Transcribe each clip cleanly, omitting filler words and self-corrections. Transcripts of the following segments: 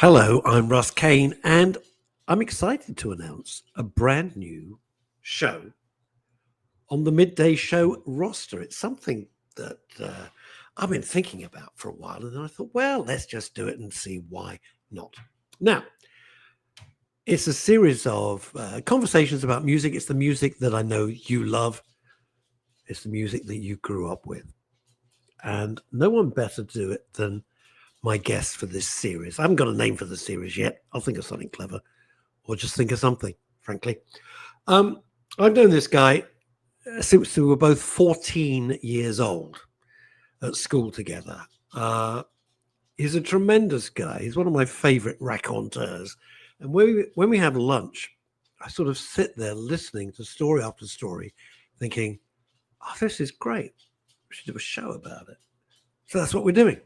Hello, I'm Russ Kane, and I'm excited to announce a brand new show on the midday show roster. It's something that I've been thinking about for a while, and then I thought, well, let's just do it and see why not. Now, it's a series of conversations about music. It's the music that I know you love, it's the music that you grew up with. And no one better to do it than my guest for this series. I haven't got a name for the series yet. I'll think of something clever or just think of something, frankly. I've known this guy since we were both 14 years old at school together. He's a tremendous guy. He's one of my favorite raconteurs. And when we have lunch, I sort of sit there listening to story after story, thinking, oh, this is great. We should do a show about it. So that's what we're doing.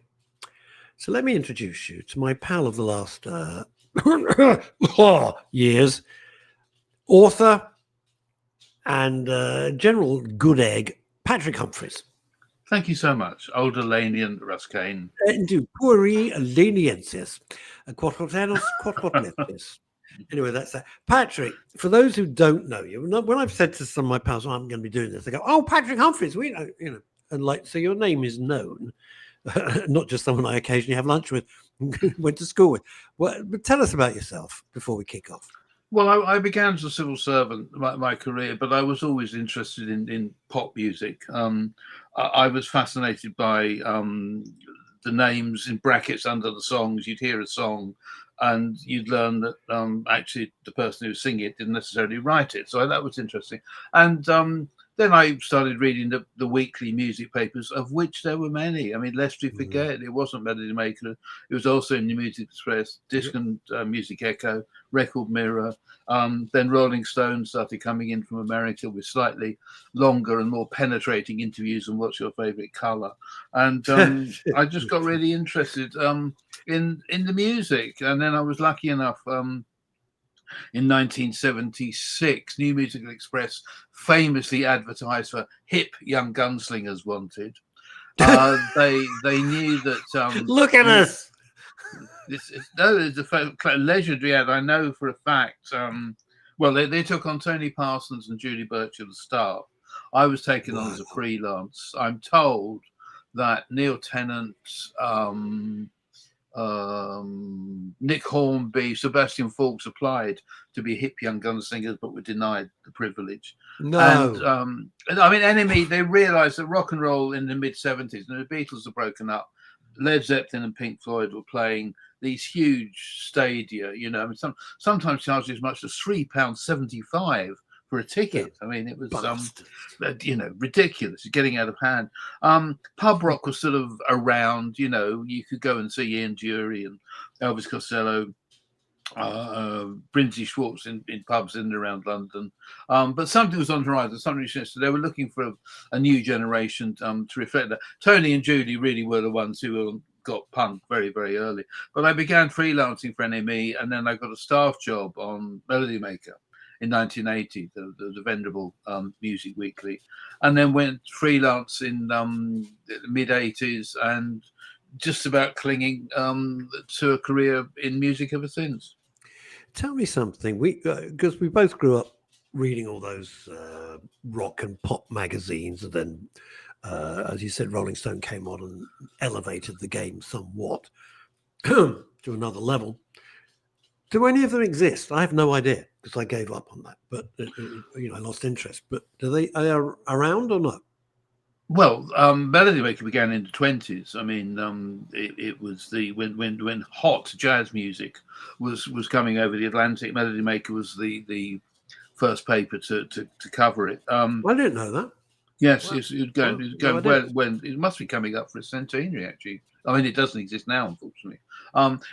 So let me introduce you to my pal of the last years, author and general good egg, Patrick Humphries. Thank you so much. Older Lanian, Russ Kane. Into puri leniensis, quatrotenus quatrotensis. Anyway, that's that. Patrick, for those who don't know you, when I've said to some of my pals, oh, I'm going to be doing this, they go, oh, Patrick Humphries, we know, and like, so your name is known. Not just someone I occasionally have lunch with, went to school with. Well, but tell us about yourself before we kick off. Well, I began as a civil servant, my career, but I was always interested in pop music. I was fascinated by the names in brackets under the songs. You'd hear a song and you'd learn that actually the person who was singing it didn't necessarily write it. So that was interesting. And then I started reading the weekly music papers, of which there were many. I mean, lest we forget, it wasn't Melody Maker. It was also New Music Express, Disc and Music Echo, Record Mirror. Then Rolling Stone started coming in from America with slightly longer and more penetrating interviews on what's your favorite color. And I just got really interested in the music. And then I was lucky enough in 1976, New Musical Express famously advertised for hip young gunslingers wanted. They knew that. Look at us. It's a legendary ad. I know for a fact. Well, they took on Tony Parsons and Julie Birch of the staff. I was taken on as a freelance. I'm told that Neil Tennant, Nick Hornby, Sebastian Faulks applied to be hip young gunslingers, but were denied the privilege. No. And I mean, NME, they realized that rock and roll in the mid-70s, and the Beatles had broken up. Led Zeppelin and Pink Floyd were playing these huge stadia, I mean, sometimes charged as much as £3.75 for a ticket. I mean, it was ridiculous, getting out of hand. Pub rock was sort of around. You could go and see Ian Dury and Elvis Costello, Brinsley Schwartz in pubs in and around London. But something was on the horizon, something so they were looking for a new generation to reflect that. Tony and Judy really were the ones who got punk very, very early. But I began freelancing for NME, and then I got a staff job on Melody Maker in 1980, the venerable Music Weekly, and then went freelance in the mid 80s and just about clinging to a career in music ever since. Tell me something. Because we both grew up reading all those rock and pop magazines, and then, as you said, Rolling Stone came on and elevated the game somewhat to another level. Do any of them exist? I have no idea because I gave up on that. But I lost interest. But are they around or not? Well, Melody Maker began in the 20s. I mean, it was when hot jazz music was coming over the Atlantic. Melody Maker was the first paper to cover it. I didn't know that. Yes, wow. It was going when it must be coming up for a centenary, actually. I mean, it doesn't exist now, unfortunately.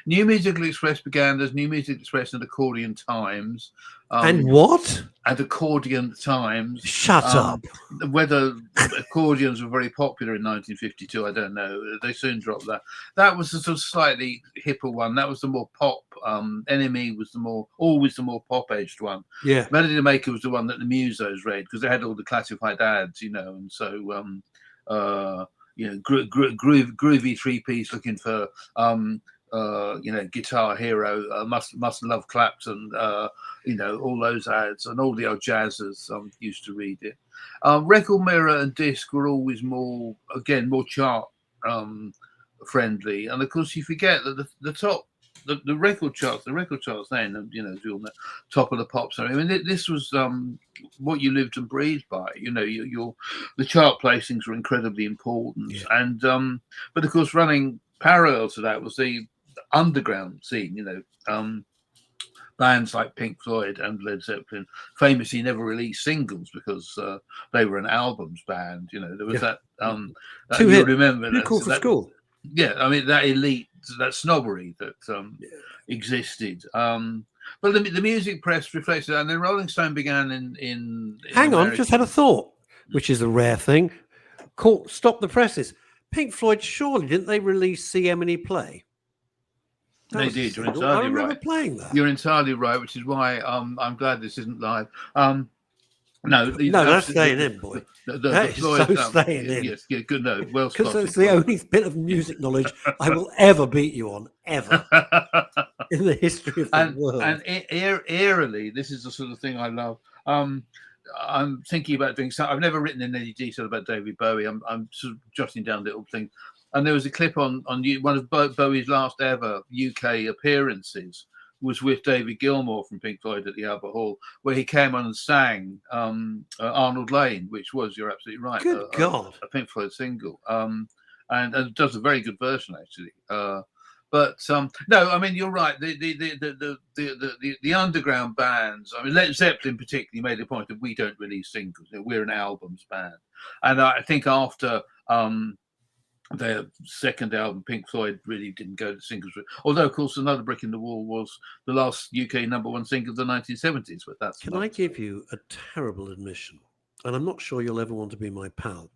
New Musical Express began as New Music Express and Accordion Times. And what? And Accordion Times. Shut up. Whether accordions were very popular in 1952, I don't know. They soon dropped that. That was the sort of slightly hipper one. That was the more pop. NME was always the more pop-edged one. Yeah. Melody Maker was the one that the musos read because they had all the classified ads, and so groovy 3-piece looking for Guitar Hero, must love Clapton, all those ads, and all the old jazzers used to read it. Record Mirror and Disc were always more chart friendly, and of course you forget that the top. The record charts then, as you all know, top of the pops. I mean, this was what you lived and breathed by. The chart placings were incredibly important, and but of course, running parallel to that was the underground scene. Bands like Pink Floyd and Led Zeppelin famously never released singles because they were an albums band. There was that. You remember that? Cool for school. Yeah, I mean that elite, that snobbery that existed. But the music press reflected that, and then Rolling Stone began in Hang America. on, just had a thought, which is a rare thing. Stop the presses. Pink Floyd, surely didn't they release See Emily Play? They did. You're entirely I remember right. playing that. You're entirely right, which is why I'm glad this isn't live. No, that's staying in, boy. That is so staying in. Yes, good. No, well spotted. Because it's the only bit of music knowledge I will ever beat you on, ever, in the history of the world. And eerily, this is the sort of thing I love. I'm thinking about doing something. I've never written in any detail about David Bowie. I'm sort of jotting down little things. And there was a clip on one of Bowie's last ever UK appearances was with David Gilmour from Pink Floyd at the Albert Hall, where he came on and sang Arnold Lane, which was, you're absolutely right, Good God, a Pink Floyd single, and does a very good version actually. But no, I mean you're right. The underground bands. I mean Led Zeppelin particularly made a point that we don't release singles. We're an albums band, and I think after their second album, Pink Floyd, really didn't go to singles. Although, of course, another brick in the wall was the last UK #1 single of the 1970s. But that's. Can I give you a terrible admission? And I'm not sure you'll ever want to be my pal.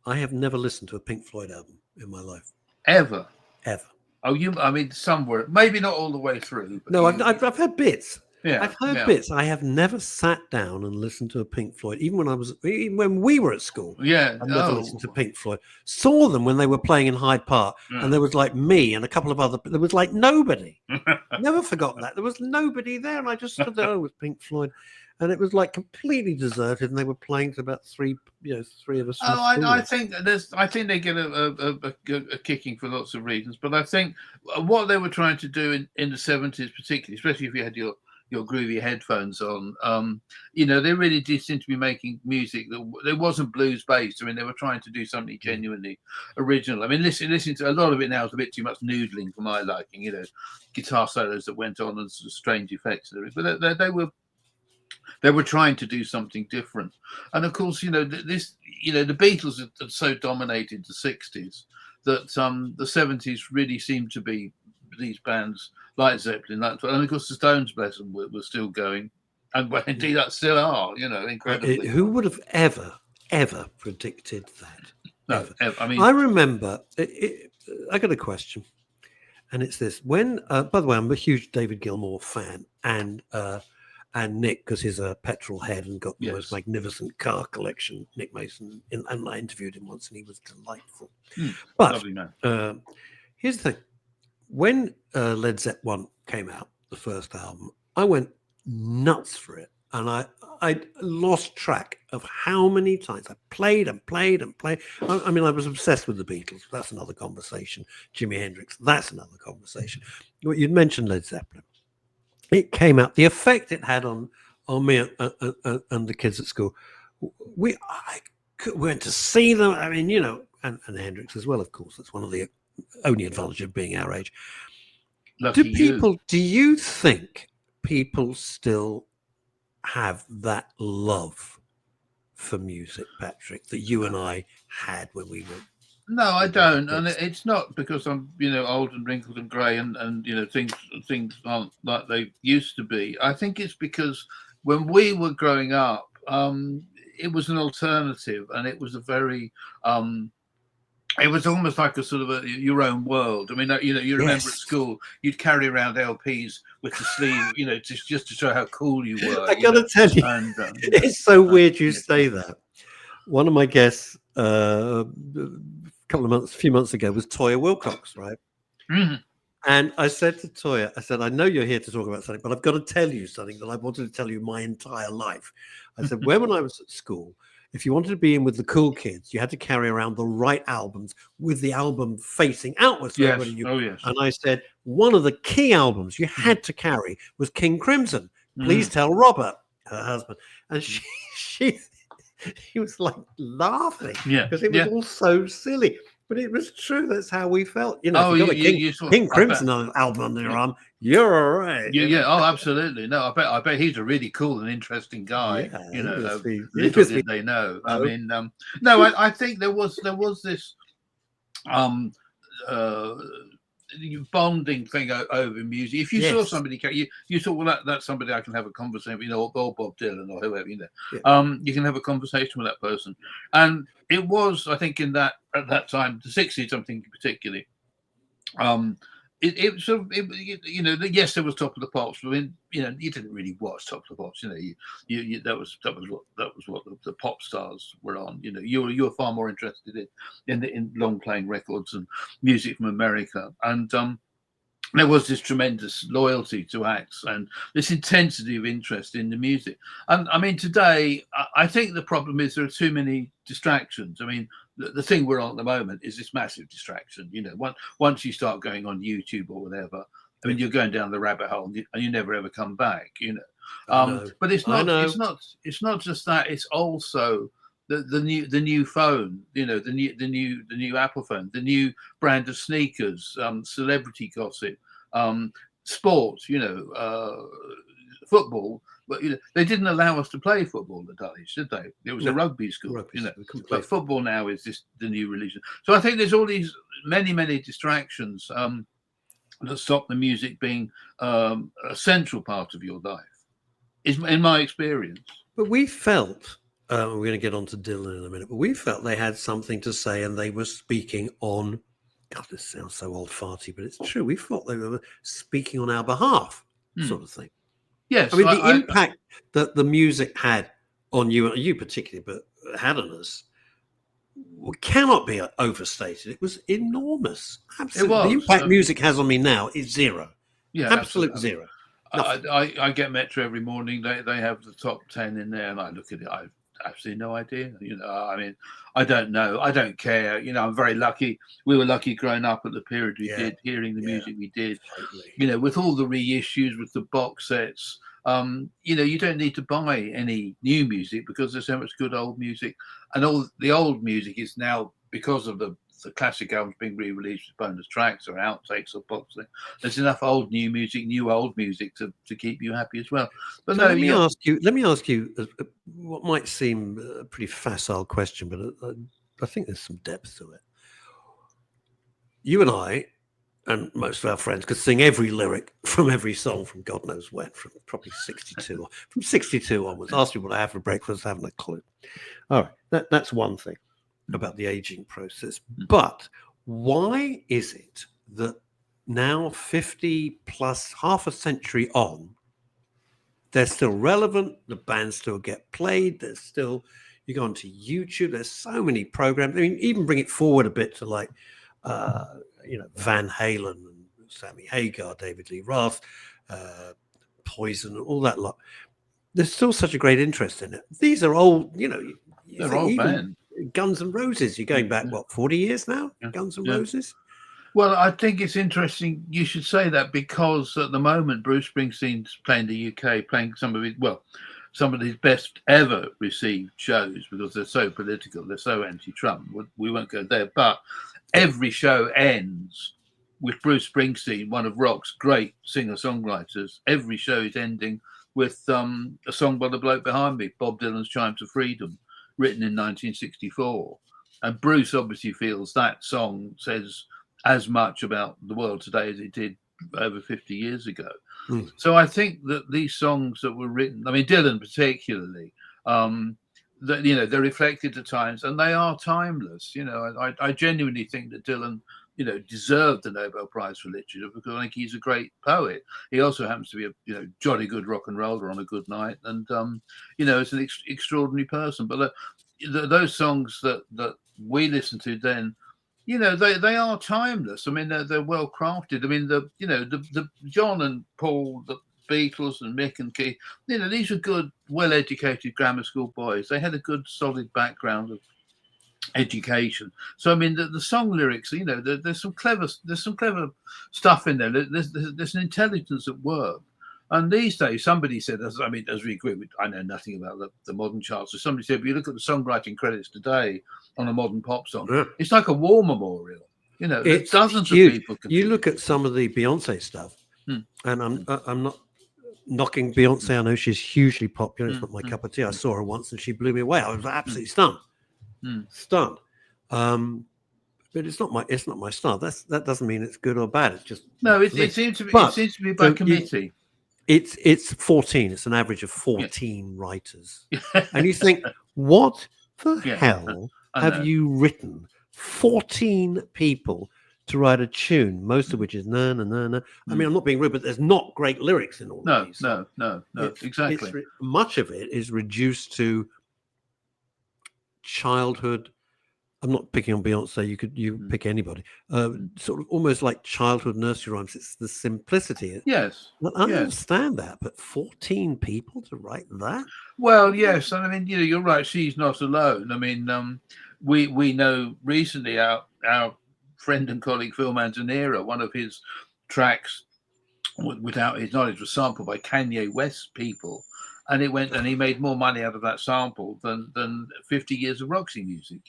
I have never listened to a Pink Floyd album in my life. Ever. Oh, I mean, somewhere, maybe not all the way through. But no, I've heard bits. Yeah, I've heard bits. I have never sat down and listened to a Pink Floyd, even when we were at school. Yeah, I never listened to Pink Floyd. Saw them when they were playing in Hyde Park, and there was like me and a couple of other. There was like nobody. Never forgotten that there was nobody there, and I just stood there. Oh, it was Pink Floyd, and it was like completely deserted, and they were playing to about three of us. I think they get a kicking for lots of reasons, but I think what they were trying to do in the 70s, particularly, especially if you had your groovy headphones on, they really did seem to be making music that wasn't blues based. I mean, they were trying to do something genuinely original. I mean, listening to a lot of it now is a bit too much noodling for my liking. Guitar solos that went on and sort of strange effects and everything. But they were trying to do something different. And of course, the Beatles had so dominated the 60s that the 70s really seemed to be these bands like Zeppelin, and of course the Stones, bless them, were still going, and well, indeed that still are, incredibly. Who would have ever predicted that? No, ever. I mean, I remember. I got a question, and it's this: when, by the way, I'm a huge David Gilmour fan, and Nick, because he's a petrol head and got the most magnificent car collection. Nick Mason, and I interviewed him once, and he was delightful. But lovely man. Here's the thing. When Led Zeppelin 1 came out, the first album, I went nuts for it. And I lost track of how many times I played and played and played. I mean, I was obsessed with the Beatles. That's another conversation. Jimi Hendrix, that's another conversation. You'd mentioned Led Zeppelin. It came out, the effect it had on me and the kids at school. I went to see them. I mean, and Hendrix as well, of course. That's one of the only advantage of being our age. Do you think people still have that love for music, Patrick, that you and I had when we were? No, I don't, and it's not because I'm, old and wrinkled and grey, and things aren't like they used to be. I think it's because when we were growing up, it was an alternative, and it was a very it was almost like a sort of your own world. I mean, you remember at school, you'd carry around LPs with the sleeve, just to show how cool you were. I got to tell you, and, it's so weird you say that. One of my guests, a few months ago, was Toyah Willcox, right? Mhm. And I said to Toya, I said, I know you're here to talk about something, but I've got to tell you something that I wanted to tell you my entire life. I said, when I was at school, if you wanted to be in with the cool kids, you had to carry around the right albums with the album facing outwards so everybody Yes. knew. Oh, yes. And I said, one of the key albums you had to carry was King Crimson. Please Mhm. tell Robert, her husband. And Mm. she was like laughing Yeah. because it was Yeah. all so silly. But it was true. That's how we felt. You know, if Oh, you got a you saw. King I bet. Crimson album under your Yeah. arm, you're all right. Yeah, You yeah. know? Oh, absolutely. No, I bet he's a really cool and interesting guy. Yeah, You he know, must be. He little must be. did they know. I Oh, mean, no, I think there was this um uh bonding thing over music. If you saw yes. somebody, you thought, well, that's somebody I can have a conversation with, or Bob Dylan or whoever, Yeah. you can have a conversation with that person. And it was, I think, at that time, the 60s, I'm thinking particularly, um, it sort of, yes, there was Top of the Pops, but I mean, you didn't really watch Top of the Pops. That was what the pop stars were on. You were far more interested in long playing records and music from America, and there was this tremendous loyalty to acts and this intensity of interest in the music. And I mean, today, I think the problem is there are too many distractions. I mean, the thing we're on at the moment is this massive distraction. Once you start going on YouTube or whatever, I mean, Yeah. you're going down the rabbit hole and you never ever come back. I know. But it's I not. know. It's not just that. It's also the new phone. The new Apple phone, the new brand of sneakers, celebrity gossip, sport, football. But they didn't allow us to play football at Dulwich, did they? It was a No. rugby school, Rugby. We couldn't play But football now is the new religion. So I think there's all these many distractions that stop the music being a central part of your life. Is in my experience. But we felt, we're going to get on to Dylan in a minute, but we felt they had something to say and they were speaking on, God, this sounds so old farty, but it's true. We thought they were speaking on our behalf, sort of thing. Yes, I mean, the impact that the music had on you, you particularly, but had on us, cannot be overstated. It was enormous. Absolutely. it The was. impact music has on me now is zero. Yeah, Absolute absolutely. zero. Nothing. I get Metro every morning. They have the top 10 in there, and I look at it. I've absolutely no idea. I mean, I don't know. I don't care. I'm very lucky. We were lucky growing up at the period we did, hearing the music we did. Totally. With all the reissues, with the box sets. You don't need to buy any new music because there's so much good old music, and all the old music is now, because of the classic albums being re-released with bonus tracks or outtakes or box things. There's enough old new old music to keep you happy as well. But So no, let me ask you. Let me ask you what might seem a pretty facile question, but I think there's some depth to it. You and I, and most of our friends, could sing every lyric from every song from God knows when, from probably 62, from 62 onwards. Ask me what I have for breakfast, I haven't a clue. All right, that's one thing about the aging process. But why is it that now, 50 plus, half a century on, they're still relevant, the bands still get played, there's still, you go onto YouTube, there's so many programs. I mean, even bring it forward a bit to like, Van Halen and Sammy Hagar, David Lee Roth, Poison, all that lot. There's still such a great interest in it. These are old, they're old even band. Guns N' Roses, you're going back, 40 years now? Yeah. Guns N' Yeah. Roses? Well, I think it's interesting you should say that, because at the moment Bruce Springsteen's playing the UK, playing some of his best ever received shows, because they're so political, they're so anti-Trump. We won't go there, but every show ends with Bruce Springsteen, one of rock's great singer-songwriters. Every show is ending with a song by the bloke behind me, Bob Dylan's "Triumph of Freedom," written in 1964. And Bruce obviously feels that song says as much about the world today as it did over 50 years ago. So I think that these songs that were written, I mean, Dylan particularly, they're reflected at times, and they are timeless. I genuinely think that Dylan, deserved the Nobel Prize for Literature, because I think he's a great poet. He also happens to be a jolly good rock and roller on a good night, and is an extraordinary person. But those songs that we listened to then, they are timeless. I mean, they're well crafted. I mean, the John and Paul, the Beatles and Mick and Keith, these are good, well educated grammar school boys. They had a good, solid background of education. So I mean, the song lyrics, there's some clever stuff in there. There's an intelligence at work. And these days, somebody said, as we agree, I know nothing about the modern charts. So somebody said, if you look at the songwriting credits today on a modern pop song, it's like a war memorial. It's dozens huge. of people. You look at some of the Beyonce stuff, and I'm not knocking Beyonce. I know she's hugely popular. It's not my cup of tea. I saw her once, and she blew me away. I was absolutely stunned. But it's not my style. That doesn't mean it's good or bad. It's just it seems to be by committee. It's 14. It's an average of 14 writers, and you think, what the hell have you written? 14 people to write a tune, most of which is na na na na. I mean, I'm not being rude, but there's not great lyrics in all of these. No, exactly. Much of it is reduced to childhood. I'm not picking on Beyonce. You pick anybody. Sort of almost like childhood nursery rhymes. It's the simplicity. Yes, I understand that, but 14 people to write that? Well, yes, and I mean, you're right. She's not alone. I mean, we know recently our friend and colleague Phil Manzanera, one of his tracks, without his knowledge, was sampled by Kanye West's people. And it went, and he made more money out of that sample than 50 years of Roxy music,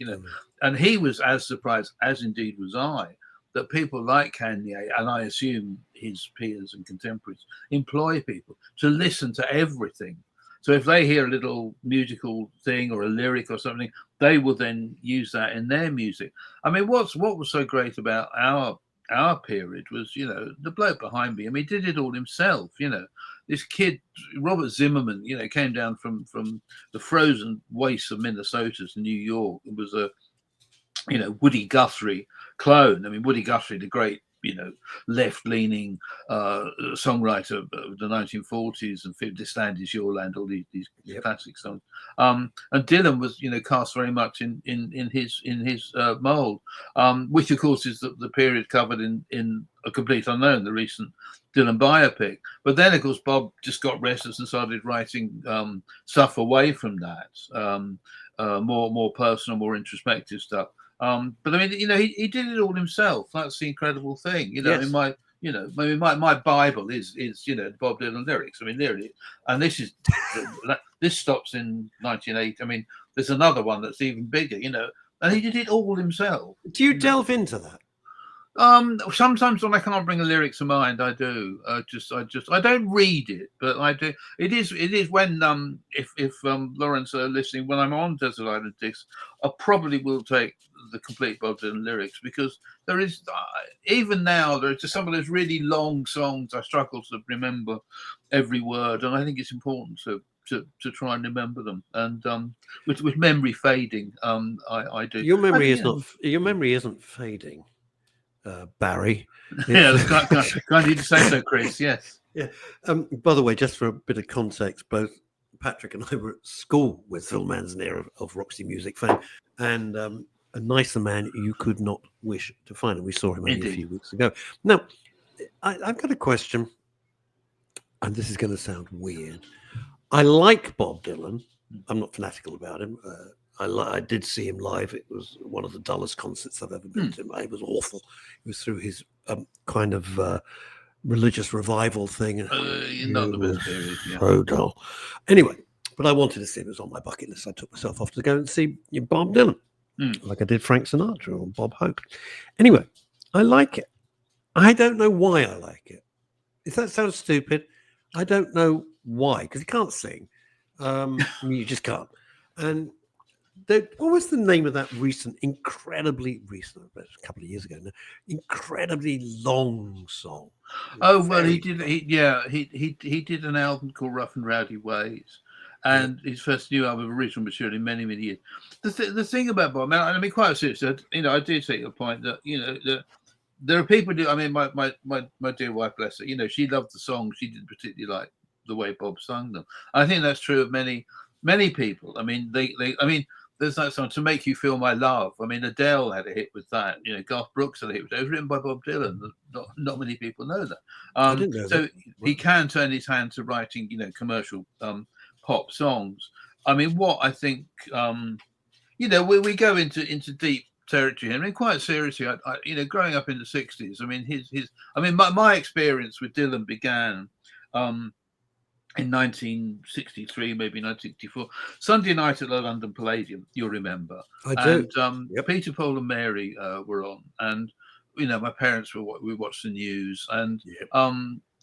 And he was as surprised, as indeed was I, that people like Kanye, and I assume his peers and contemporaries, employ people to listen to everything. So if they hear a little musical thing or a lyric or something, they will then use that in their music. I mean, what was so great about our period was, the bloke behind me, I mean, he did it all himself, This kid, Robert Zimmerman, came down from the frozen wastes of Minnesota to New York. It was a, Woody Guthrie clone. I mean, Woody Guthrie, the great, left-leaning songwriter of the 1940s and This Land Is Your Land, all these classic songs. And Dylan was, cast very much in his mold, which of course is the period covered in A Complete Unknown, the recent Dylan biopic. But then, of course, Bob just got restless and started writing stuff away from that, more personal, more introspective stuff. But I mean, he did it all himself. That's the incredible thing. Yes. My Bible is Bob Dylan lyrics. I mean, literally, and this stops in 1980. I memean, there's another one that's even bigger. And he did it all himself. Do you delve into that? Sometimes when I can't bring a lyric to mind, I do. I don't read it, but I do. It is when if Lawrence are listening, when I'm on Desert Island Discs, I probably will take the complete Bob Dylan lyrics, because there is even now there are just some of those really long songs I struggle to remember every word, and I think it's important to try and remember them. And with memory fading, I do. Your memory isn't fading. Barry. Yeah, kind of you to say so, Chris. Yes. Yeah. By the way, just for a bit of context, both Patrick and I were at school with Phil Manzanera of Roxy Music fame, and a nicer man you could not wish to find. And we saw him only a few weeks ago. Now, I've got a question, and this is going to sound weird. I like Bob Dylan. I'm not fanatical about him. I did see him live. It was one of the dullest concerts I've ever been to. It was awful. It was through his kind of religious revival thing. Not the best period. Yeah. So dull. Anyway, but I wanted to see him. It was on my bucket list. I took myself off to go and see Bob Dylan, like I did Frank Sinatra or Bob Hope. Anyway, I like it. I don't know why I like it. If that sounds stupid, I don't know why, because he can't sing. You just can't. And what was the name of that incredibly recent, a couple of years ago now, incredibly long song? Oh, well, he did. He did an album called Rough and Rowdy Ways, and his first new album of original material in many, many years. The thing about Bob, I mean, quite seriously, I do take your point that that there are people who, I mean, my dear wife, bless her, she loved the songs. She didn't particularly like the way Bob sung them. I think that's true of many people. I mean, there's that song "To Make You Feel My Love." I mean, Adele had a hit with that. You know, Garth Brooks had a hit with it. It was written by Bob Dylan. Not many people know that. I didn't know So that. he Wow. can turn his hand to writing, you know, commercial pop songs. I mean, what I think, you know, we go into deep territory. I mean, quite seriously, you know, growing up in the '60s. I mean, I mean, my experience with Dylan began. In 1963, maybe 1964, Sunday night at the London Palladium, you'll remember. I do. And Yep. Peter, Paul, and Mary were on, and you know, my parents we watched the news, and Yep.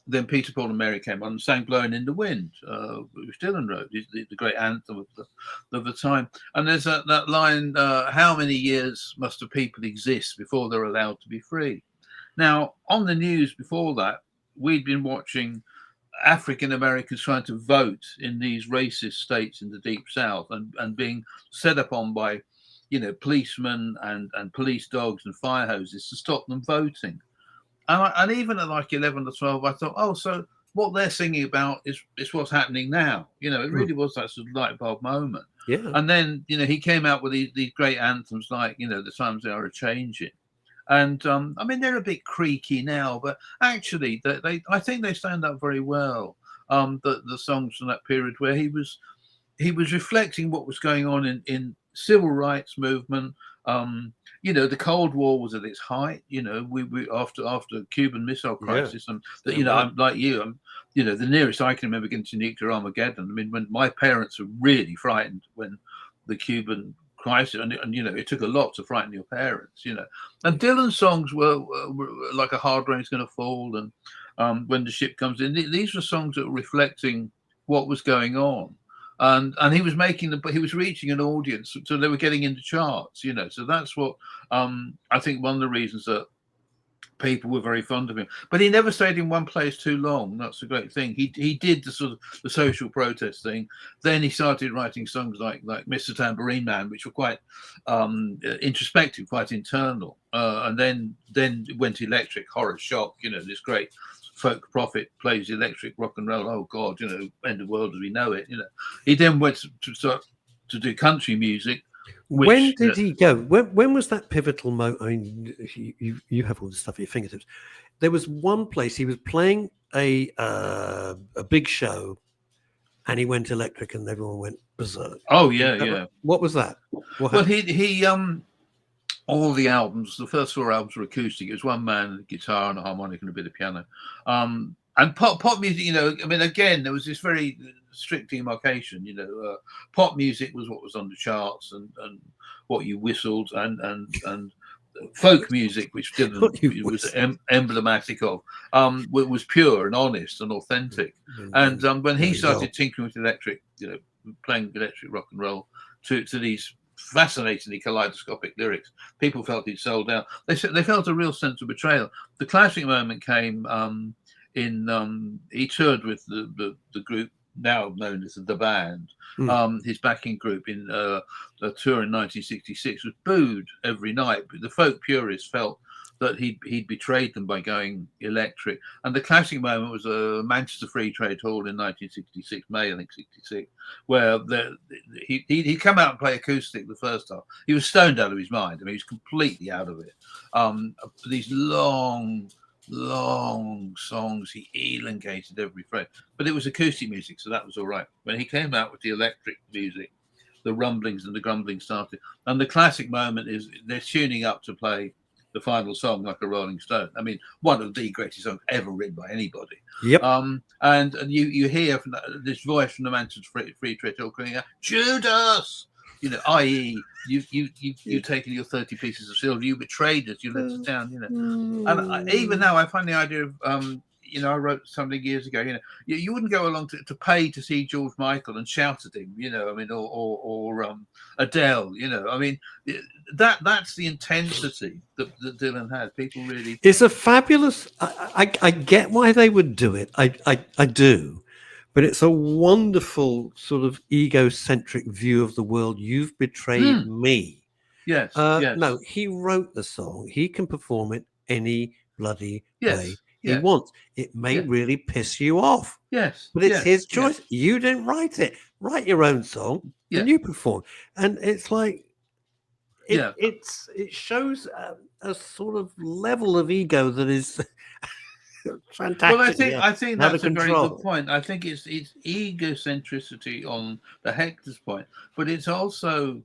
then Peter, Paul, and Mary came on and sang "Blowing in the Wind," which Dylan wrote, the great anthem of the time. And there's that line: "How many years must a people exist before they're allowed to be free?" Now, on the news before that, we'd been watching African Americans trying to vote in these racist states in the deep south, and being set upon by, you know, policemen and police dogs and fire hoses to stop them voting. And even at like 11 or 12, I thought, oh, so what they're singing about is what's happening now. You know, it Mm. really was that sort of light bulb moment. Yeah. And then, you know, he came out with these great anthems like, you know, "The Times They Are a Changing." And I mean, they're a bit creaky now, but actually, I think they stand up very well. The songs from that period where he was reflecting what was going on in civil rights movement. You know, the Cold War was at its height. You know, we after Cuban Missile Yeah. Crisis, and you Damn know, right. I'm like you. You know, the nearest I can remember getting to nuclear Armageddon. I mean, when my parents were really frightened when the Cuban crisis, and you know, it took a lot to frighten your parents. You know, and Dylan's songs were like "A Hard Rain's Gonna Fall" and "When the Ship Comes In." These were songs that were reflecting what was going on, and he was he was reaching an audience, so they were getting into charts. You know, so that's what I think one of the reasons that people were very fond of him. But he never stayed in one place too long. That's a great thing. He did the sort of the social protest thing. Then he started writing songs like "Mr. Tambourine Man," which were quite introspective, quite internal. And then went electric, horror shock. You know, this great folk prophet plays electric rock and roll. Oh God, you know, end of the world as we know it. You know, he then went to start to do country music, When which did he go? When was that pivotal moment? I mean, you have all this stuff at your fingertips. There was one place he was playing a big show, and he went electric, and everyone went berserk. oh Is yeah, that right? yeah. What was that? What Well, happened? he all the albums, the first four albums were acoustic. It was one man, guitar and a harmonica and a bit of piano. And pop music, you know, I mean, again, there was this very strict demarcation. You know, pop music was what was on the charts and what you whistled, and folk music, which Dylan What you was was emblematic of, was pure and honest and authentic. And when he started tinkering with electric, you know, playing electric rock and roll to these fascinatingly kaleidoscopic lyrics, people felt he'd sold out. They felt a real sense of betrayal. The classic moment came he toured with the group now known as the Band. His backing group in a tour in 1966 was booed every night. But the folk purists felt that he'd betrayed them by going electric. And the classic moment was a Manchester Free Trade Hall in 1966, May, I think, 66, where he'd come out and play acoustic the first time. He was stoned out of his mind. I mean, he was completely out of it. These long songs, he elongated every phrase, but it was acoustic music, so that was all right. When he came out with the electric music, the rumblings and the grumbling started. And the classic moment is they're tuning up to play the final song like a Rolling Stone. I mean, one of the greatest songs ever written by anybody. Yep. And you hear from this voice from the Manchester Free Trade Hall calling out, "Judas!" You know, i.e., you've taken your 30 pieces of silver, you betrayed us, you let us down. You know, and even now I find the idea of you know, I wrote something years ago. You know, you wouldn't go along to pay to see George Michael and shout at him. You know, I mean, or Adele. You know, I mean, that's the intensity that Dylan had. People really. It's a fabulous. I get why they would do it. I do, but it's a wonderful sort of egocentric view of the world. You've betrayed me. Yes. Yes. No, he wrote the song. He can perform it any bloody Yes. way he Yes. wants. It may Yeah. really piss you off, Yes. but it's Yes. his Yeah. choice. You didn't write it. Write your own song Yeah. and you perform. And it's like Yeah. it shows a sort of level of ego that is Well, fantastic. I think Out of that's a very good control. point. I think it's egocentricity on the Hector's point, but it's also,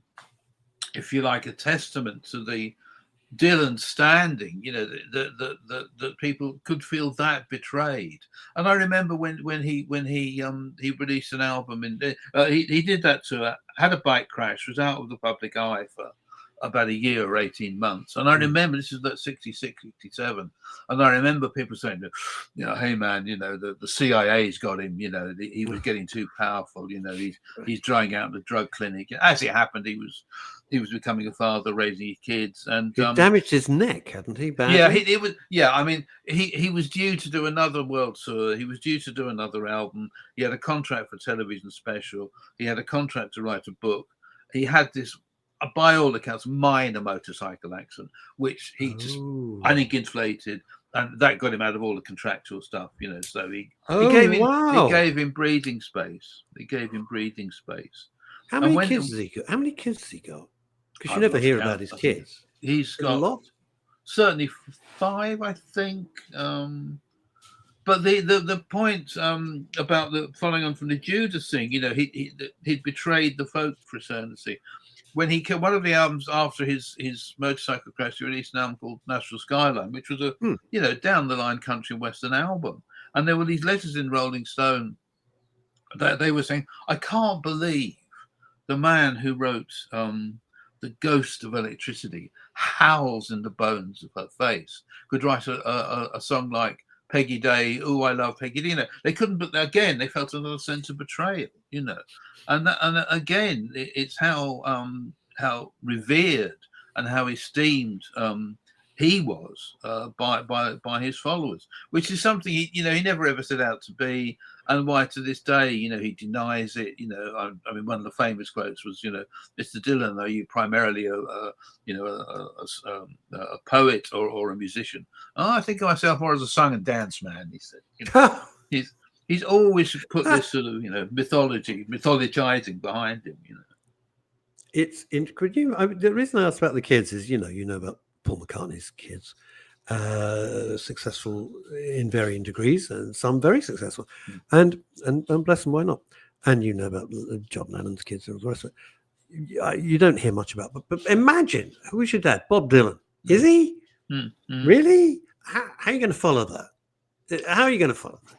if you like, a testament to the Dylan standing. You know, that people could feel that betrayed. And I remember when he released an album he did that to had a bike crash, was out of the public eye for about a year or 18 months. And I remember this is like 66, 67. And I remember people saying, you know, hey man, you know, the CIA's got him, you know, he was getting too powerful, you know, he's drying out the drug clinic. As it happened, he was becoming a father, raising his kids, and He damaged his neck, hadn't he? Badly? yeah, it was. Yeah, I mean, he was due to do another world tour. He was due to do another album. He had a contract for a television special. He had a contract to write a book. He had this, by all accounts, minor motorcycle accident, which he just, I think, inflated, and that got him out of all the contractual stuff, you know. So he gave him breathing space. He gave him breathing space. How many kids has he got? How many kids has he got? Because you never hear about his kids. He's got a lot. Certainly 5, I think. But the point about the following on from the Judas thing, you know, he'd betrayed the folk fraternity. When one of the albums after his motorcycle crash, he released an album called National Skyline, which was a you know, down the line country and western album. And there were these letters in Rolling Stone that they were saying, I can't believe the man who wrote The Ghost of Electricity howls in the bones of her face could write a song like Peggy Day, Oh, I Love Peggy Day. You know, they couldn't, but again, they felt another sense of betrayal, you know. And again, it's how revered and how esteemed he was by his followers, which is something he never ever set out to be, and why to this day, you know, he denies it. You know, I mean, one of the famous quotes was, you know, Mr. Dylan, are you primarily a poet or a musician? Oh, I think of myself more as a song and dance man, he said. You know, he's always put this sort of, you know, mythologizing behind him, you know. It's incredible. I mean, the reason I asked about the kids is, you know about Paul McCartney's kids, successful in varying degrees, and some very successful, and bless them, why not? And you know about John Lennon's kids and the rest of it. You don't hear much about, but imagine, who is your dad? Bob Dylan. Is he really? How are you going to follow that? How are you going to follow that?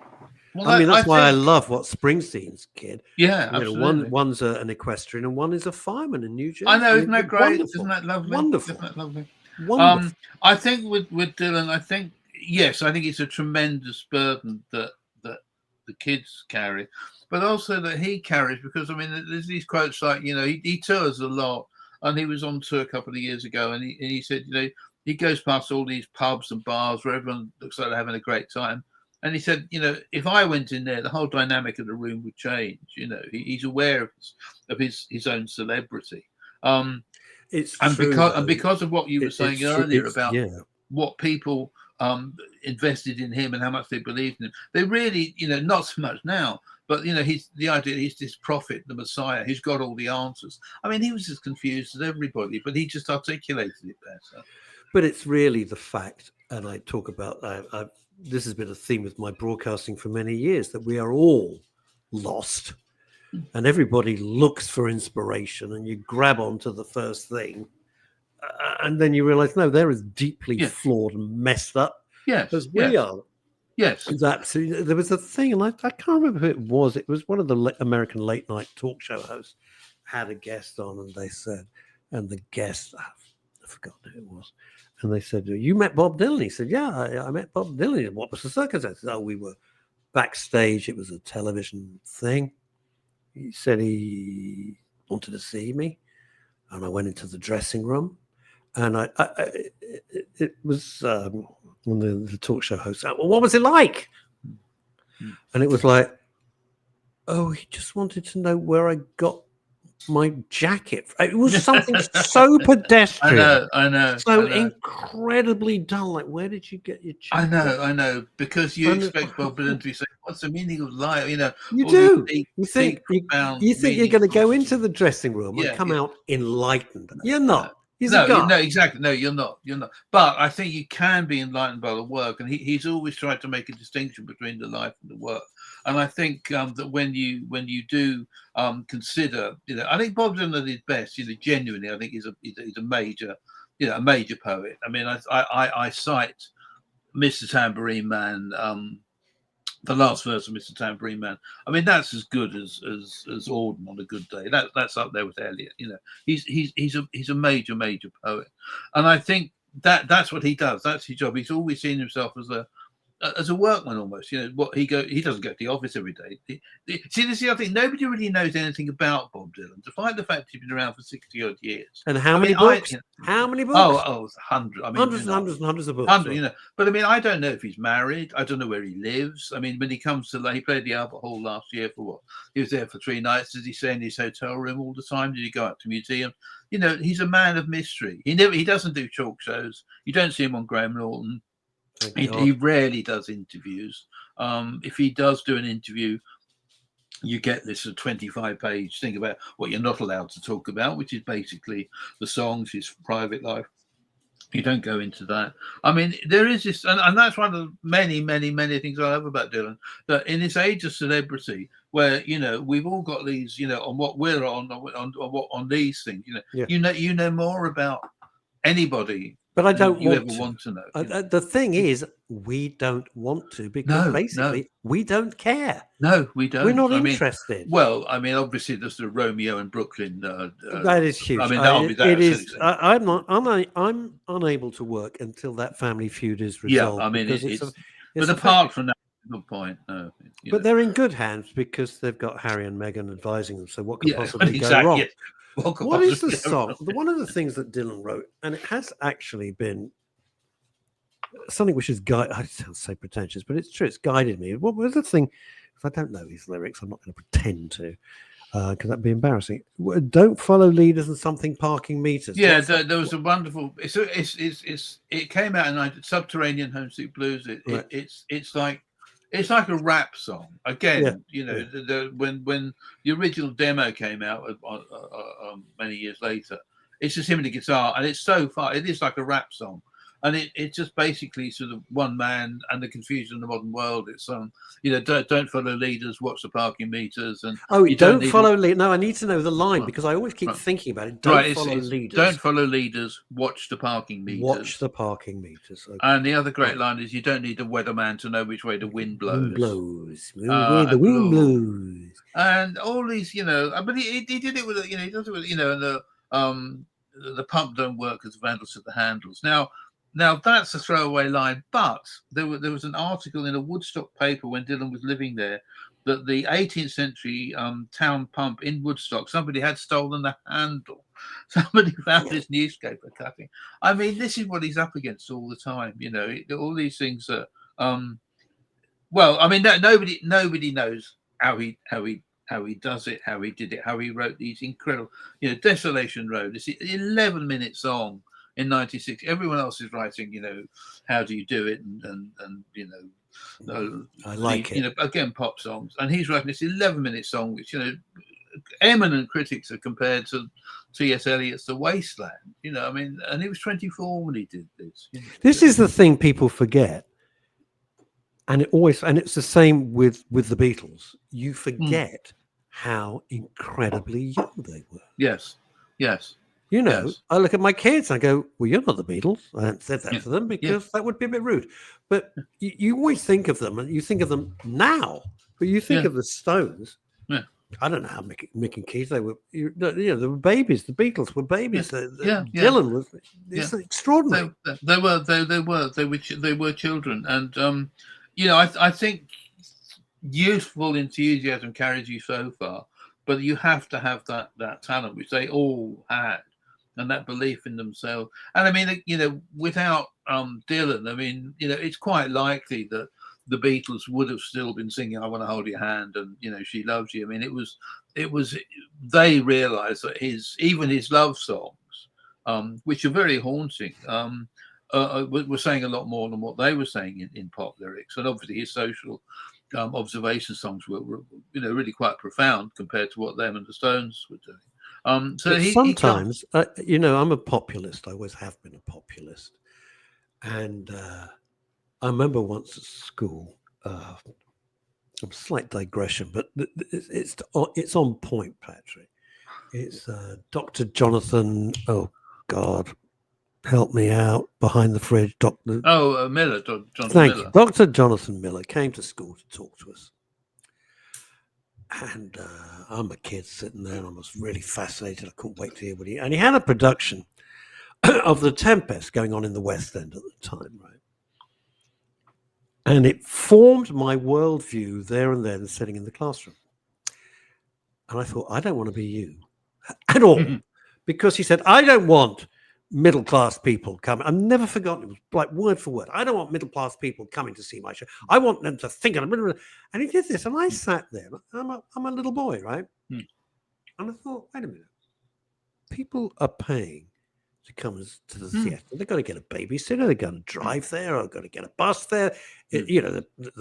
Well, I mean, that's why I love what Springsteen's kid. Yeah, absolutely. One's an equestrian and one is a fireman in New Jersey. I know, isn't that great? Wonderful. Isn't that lovely? Wonderful. Isn't that lovely? Wonderful. I think with Dylan, I think it's a tremendous burden that the kids carry, but also that he carries, because I mean, there's these quotes like, you know, he tours a lot, and he was on tour a couple of years ago, and he said, you know, he goes past all these pubs and bars where everyone looks like they're having a great time. And he said, you know, if I went in there, the whole dynamic of the room would change. You know, he's aware of his own celebrity. It's and true, because of what you were saying earlier about what people invested in him and how much they believed in him, they really, you know, not so much now, but you know, the idea he's this prophet, the Messiah, who's got all the answers. I mean, he was as confused as everybody, but he just articulated it better. But it's really the fact, and I talk about this has been a theme with my broadcasting for many years, that we are all lost, and everybody looks for inspiration, and you grab onto the first thing, and then you realize, no, they're as deeply flawed and messed up as we are. Yes. Absolutely. There was a thing, and I can't remember who it was. It was one of the American late night talk show hosts had a guest on, and they said, and the guest, I forgot who it was. And they said, you met Bob Dylan? He said, yeah, I met Bob Dylan. What was the circumstances? Oh, we were backstage. It was a television thing. He said he wanted to see me. And I went into the dressing room. And it was the talk show host. Well, what was it like? And it was like, oh, he just wanted to know where I got my jacket. It was something so pedestrian, I know, so incredibly dull. Like, where did you get your jacket? I know, because you And it's expect Bob Dylan like, to be saying, "What's the meaning of life?" You know, you all these do. deep, You deep, think profound, you think you're going to meaningful. go into the dressing room and Yeah, come yeah. out enlightened. You're No, not. He's a guy. no, exactly. No, you're not. You're not. But I think you can be enlightened by the work, and he's always tried to make a distinction between the life and the work. And I think that when you do consider, you know, I think Bob Dylan at his best, you know, genuinely, I think he's a major, you know, a major poet. I mean, I cite Mr. Tambourine Man. The last verse of Mr. Tambourine Man. I mean, that's as good as Auden on a good day. That's up there with Eliot. You know, he's a major poet, and I think that's what he does. That's his job. He's always seen himself as a workman almost. You know, he doesn't go to the office every day. See, this is the other thing. Nobody really knows anything about Bob Dylan, despite the fact he's been around for 60 odd years. And how I many mean, books? you know, How many books? hundreds. I mean, Hundreds you and know, hundreds and hundreds of books. hundred, you know. But I mean, I don't know if he's married. I don't know where he lives. I mean, when he comes to, he played the Albert Hall last year for what? He was there for 3 nights. Does he stay in his hotel room all the time? Did he go out to museums? You know, he's a man of mystery. He doesn't do talk shows. You don't see him on Graham Norton. He rarely does interviews. If he does do an interview, you get this 25-page thing about what you're not allowed to talk about, which is basically the songs, his private life. You don't go into that. I mean, there is this, and that's one of the many things I love about Dylan, that in this age of celebrity, where, you know, we've all got these, you know, on what we're on these things, you know, Yeah. you know more about anybody, But I don't you ever want to. want to know. The thing is, we don't want to, because basically we don't care. No, we don't. We're not I mean, interested. well, I mean, obviously there's the Romeo and Brooklyn. That is huge. I mean, that'll be that. It is. I'm unable to work until that family feud is resolved. Yeah, I mean, because but apart from that, good point. No, but they're in good hands because they've got Harry and Meghan advising them. So what could possibly go wrong? Yes. What is the song? One of the things that Dylan wrote, and it has actually been something which is guided. I sound so pretentious, but it's true. It's guided me. What was the thing? If I don't know these lyrics, I'm not going to pretend to, because that'd be embarrassing. Don't follow leaders and something parking meters. Yeah, there was a wonderful. It came out in Subterranean Homesick Blues. It's like a rap song again. You know, when the original demo came out many years later, it's just him and the guitar, and it's so far. It is like a rap song. And it's just basically sort of one man and the confusion of the modern world. It's you know, don't follow leaders, watch the parking meters, and you don't follow leaders. No, I need to know the line, because I always keep thinking about it. Don't follow leaders. Don't follow leaders. Watch the parking meters. Watch the parking meters. Okay. And the other great line is, you don't need a weatherman to know which way the wind blows. Wind blows. Where the wind blows. And all these, you know, but he did it with, you know, he does it with, you know, and the pump don't work because the vandals at the handles. Now that's a throwaway line, but there was an article in a Woodstock paper when Dylan was living there, that the 18th century town pump in Woodstock, somebody had stolen the handle. Somebody found this newspaper cutting. I mean, this is what he's up against all the time. You know, all these things that, well, I mean, nobody knows how he does it, how he did it, how he wrote these incredible, you know, Desolation Road. It's an 11-minute song in 96. Everyone else is writing, you know, how do you do it, and you know, I like it. You know, again, pop songs, and he's writing this 11-minute song, which, you know, eminent critics have compared to T.S. Eliot's The Wasteland. You know, I mean, and he was 24 when he did this. You know? This is the thing people forget, and it's the same with the Beatles. You forget how incredibly young they were. Yes. You know, I look at my kids and I go, well, you're not the Beatles. I haven't said that to them because that would be a bit rude. But you always think of them, and you think of them now, but you think of the Stones. Yeah. I don't know how Mick and Keith, they were, you know, they were babies. The Beatles were babies. Dylan was, it's extraordinary. They were children. And, you know, I think youthful enthusiasm carries you so far, but you have to have that talent, which they all had, and that belief in themselves. And I mean, you know, without Dylan, I mean, you know, it's quite likely that the Beatles would have still been singing "I Want to Hold Your Hand" and, you know, "She Loves You." I mean, it was they realised that even his love songs, which are very haunting, were saying a lot more than what they were saying in pop lyrics, and obviously his social observation songs were really quite profound compared to what them and the Stones were doing. So But sometimes, I'm a populist. I always have been a populist, and I remember once at school. A slight digression, but it's on point, Patrick. It's Dr. Jonathan. Oh God, help me out behind the fridge, Doctor. Oh, Miller, Jonathan Thank Miller. you, Dr. Jonathan Miller came to school to talk to us, and I'm a kid sitting there, and I was really fascinated. I couldn't wait to hear what and he had a production of The Tempest going on in the West End at the time, right? And it formed my worldview there and then, sitting in the classroom. And I thought, I don't want to be you at all, because he said, I don't want middle-class people coming. I've never forgotten, it was like word for word. I don't want middle-class people coming to see my show. I want them to think. And he did this, and I sat there. I'm a little boy, right? And I thought, wait a minute. People are paying to come to the theatre. They've got to get a babysitter. They've got to drive there, or got to get a bus there. They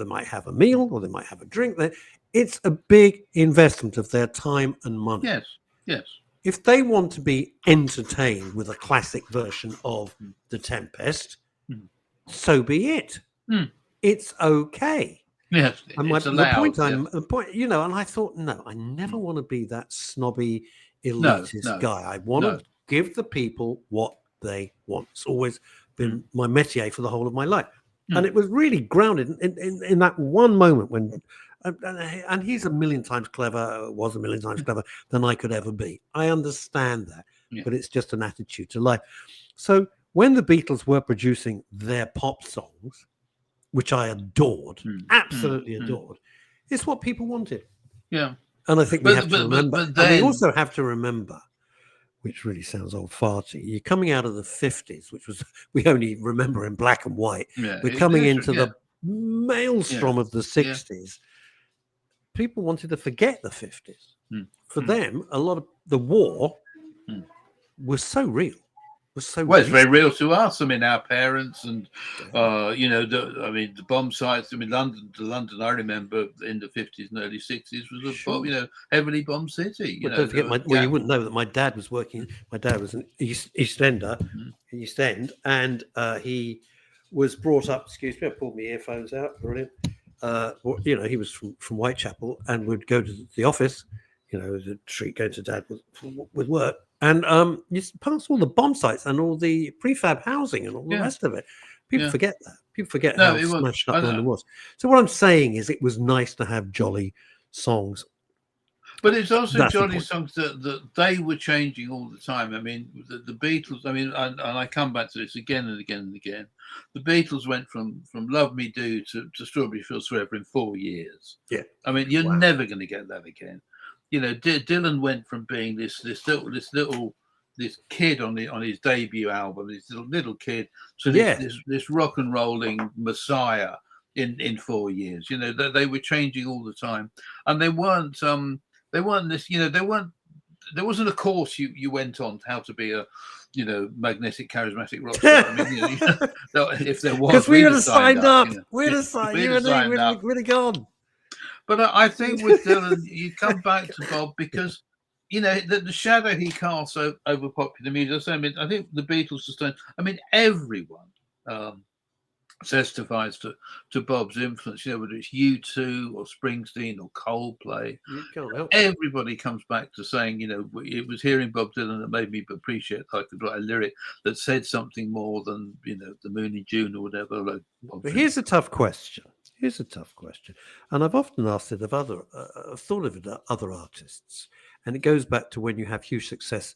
might have a meal, or they might have a drink there. It's a big investment of their time and money. Yes. If they want to be entertained with a classic version of The Tempest, so be it. It's okay. Yes, and it's allowed. And I thought, no, I never want to be that snobby, elitist guy. I want to give the people what they want. It's always been my métier for the whole of my life. And it was really grounded in that one moment when, and he's was a million times clever than I could ever be. I understand that, but it's just an attitude to life. So when the Beatles were producing their pop songs, which I adored, absolutely adored, it's what people wanted. Yeah. And I think we have to remember, and we also have to remember, which really sounds old farty, you're coming out of the 50s, which was, we only remember in black and white. We're coming into the maelstrom of the 60s. People wanted to forget the 50s. For them, a lot of the war was so real. It's very real to us. I mean, our parents and, the bomb sites. I mean, London, I remember in the 50s and early 60s was a heavily bombed city. Don't forget, you wouldn't know that my dad was working. My dad was an East Ender, East End, and he was brought up. Excuse me, I pulled my earphones out. Brilliant. He was from Whitechapel and would go to the office. As a treat going to dad with work. And you pass all the bomb sites and all the prefab housing and all the rest of it. People forget that. People forget how smashed up London was. So what I'm saying is, it was nice to have jolly songs. But it's also jolly songs that they were changing all the time. I mean, the Beatles. I mean, and I come back to this again and again and again. The Beatles went from "Love Me Do" to "Strawberry Fields Forever" in 4 years. Yeah. I mean, you're never going to get that again. Dylan went from being this kid on his debut album, this little kid, to this rock and rolling messiah in 4 years. They were changing all the time, and there wasn't a course you went on how to be a magnetic, charismatic rock star. I mean, if there was, because we would have signed up. We'd have signed. You would have gone. But I think with Dylan, you come back to Bob because, the shadow he casts over popular music. I mean, I think the Beatles, the Stones, I mean, everyone testifies to Bob's influence, whether it's U2 or Springsteen or Coldplay. Everybody comes back to saying, it was hearing Bob Dylan that made me appreciate I could write a lyric that said something more than, the moon in June or whatever. But here's a tough question. And I've often asked it of I've thought of it of other artists, and it goes back to when you have huge success,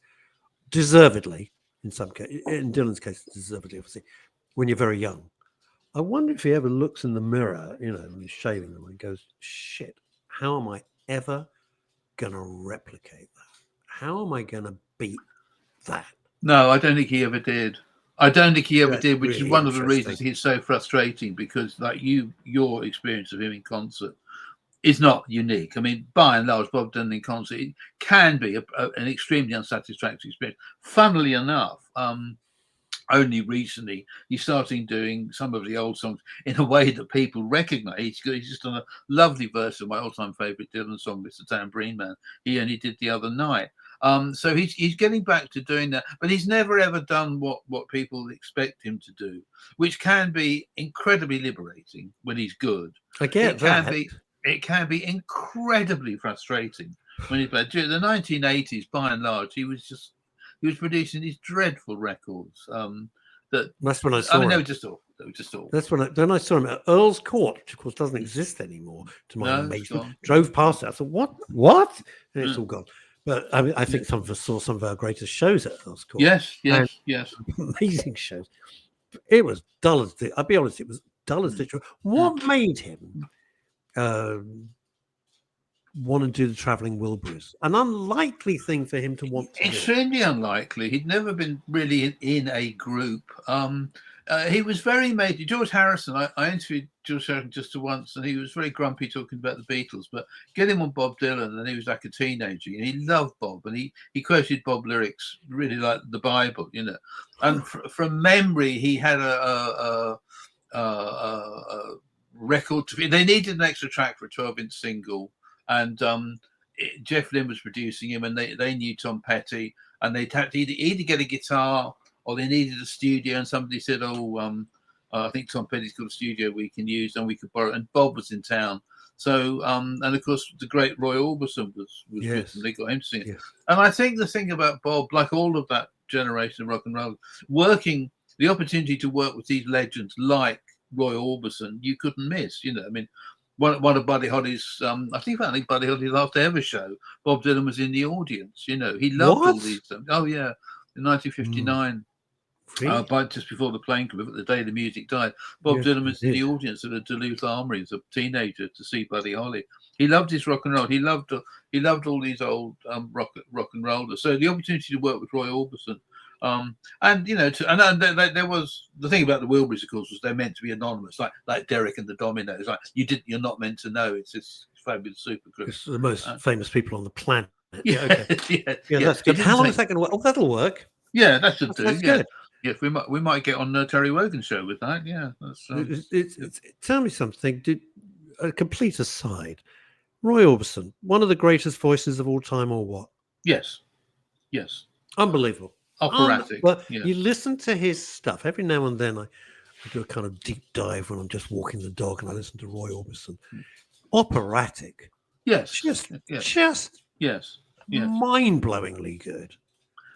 deservedly, in some case, in Dylan's case, deservedly, obviously, when you're very young. I wonder if he ever looks in the mirror, when he's shaving them, and goes, shit, how am I ever going to replicate that? How am I going to beat that? No, I don't think he ever did. I don't think he ever did, which really is one of the reasons he's so frustrating, because like your experience of him in concert is not unique. I mean, by and large, Bob Dylan in concert it can be an extremely unsatisfactory experience. Funnily enough, only recently he's starting doing some of the old songs in a way that people recognise. He's just done a lovely verse of my all-time favourite Dylan song, "Mr. Tambourine Man." He only did the other night. So he's getting back to doing that, but he's never ever done what people expect him to do, which can be incredibly liberating when he's good. I get that. It can be incredibly frustrating when he played. During the 1980s, by and large, he was producing these dreadful records. That's when I saw him. They were just awful. That's when I saw him at Earl's Court, which of course doesn't exist anymore. To my amazement, drove past it. I thought, what? And it's all gone. But I mean, I think some of us saw some of our greatest shows at Earl's Court. Yes. Amazing shows. It was dull as I'll be honest. It was dull as ditch. What made him want to do the traveling Wilburys? An unlikely thing for him to want to Extremely unlikely. He'd never been really in a group. He was very major. George Harrison, I interviewed George Harrison just once, and he was very grumpy talking about the Beatles, but get him on Bob Dylan, and he was like a teenager, and he loved Bob, and he quoted Bob lyrics really like the Bible, and from memory, he had a record. They needed an extra track for a 12-inch single, and Jeff Lynne was producing him, and they knew Tom Petty, and they had to either get a guitar or they needed a studio, and somebody said, I think Tom Petty's got a studio we can use and we could borrow, and Bob was in town. So, and of course, the great Roy Orbison was with them. They got him to sing it. Yes. And I think the thing about Bob, like all of that generation of rock and roll, the opportunity to work with these legends like Roy Orbison, you couldn't miss. I mean, one of Buddy Holly's, I think Buddy Holly's last ever show, Bob Dylan was in the audience. He loved all these. Oh yeah, in 1959. Just before the plane came, the day the music died, Bob Dylan was in the audience at the Duluth Armory as a teenager to see Buddy Holly. He loved his rock and roll. He loved all these old rock and rollers. So the opportunity to work with Roy Orbison, there was the thing about the Wilburys, of course, was they're meant to be anonymous, like Derek and the Dominoes. Like you're not meant to know. It's this fabulous supergroup. It's the most famous people on the planet. Yeah, that's good. How long is that going to work? Oh, that'll work. Yeah, that should do. That's good. Yeah, we might get on Terry Wogan's show with that. Yeah, that's, tell me something. A complete aside, Roy Orbison, one of the greatest voices of all time, or what? Yes. Unbelievable. Operatic. You listen to his stuff every now and then. I do a kind of deep dive when I'm just walking the dog, and I listen to Roy Orbison. Operatic. Yes. Just mind-blowingly good.